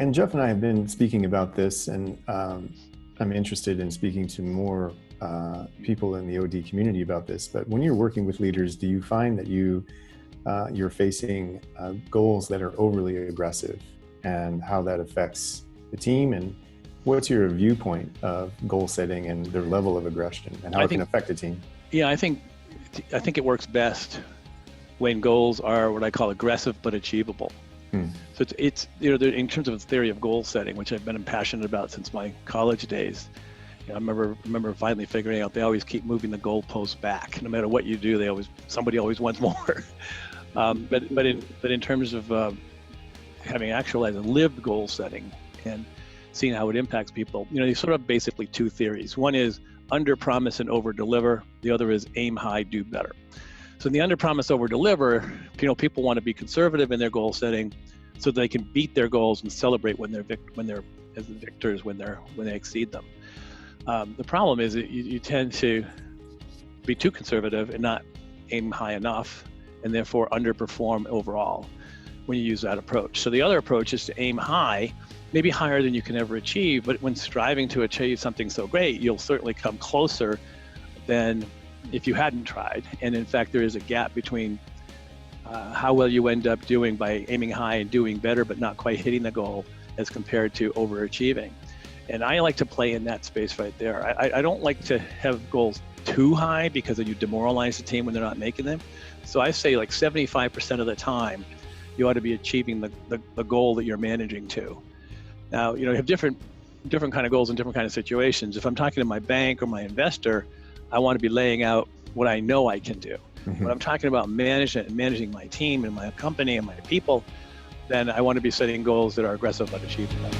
and Jeff and I have been speaking about this, and I'm interested in speaking to more people in the OD community about this. But when you're working with leaders, do you find that you're facing goals that are overly aggressive, and how that affects the team? And what's your viewpoint of goal setting and their level of aggression, and how it can affect a team? Yeah, I think it works best when goals are what I call aggressive but achievable. So it's in terms of the theory of goal setting, which I've been passionate about since my college days. I remember finally figuring out they always keep moving the goalposts back. No matter what you do, somebody always wants more. But in terms of having actualized and lived goal setting and seeing how it impacts people, you sort of basically two theories. One is under promise and over deliver. The other is aim high, do better. So in the under promise, over deliver, people want to be conservative in their goal setting so they can beat their goals and celebrate when they're as the victors when they exceed them. The problem is that you tend to be too conservative and not aim high enough, and therefore underperform overall when you use that approach. So the other approach is to aim high, maybe higher than you can ever achieve, but when striving to achieve something so great, you'll certainly come closer than if you hadn't tried. And in fact, there is a gap between how well you end up doing by aiming high and doing better, but not quite hitting the goal, as compared to overachieving. And I like to play in that space right there. I don't like to have goals too high, because then you demoralize the team when they're not making them. So I say like 75% of the time, you ought to be achieving the goal that you're managing to. Now, you have different kind of goals in different kind of situations. If I'm talking to my bank or my investor, I want to be laying out what I know I can do. When I'm talking about management and managing my team and my company and my people, then I want to be setting goals that are aggressive but achievable.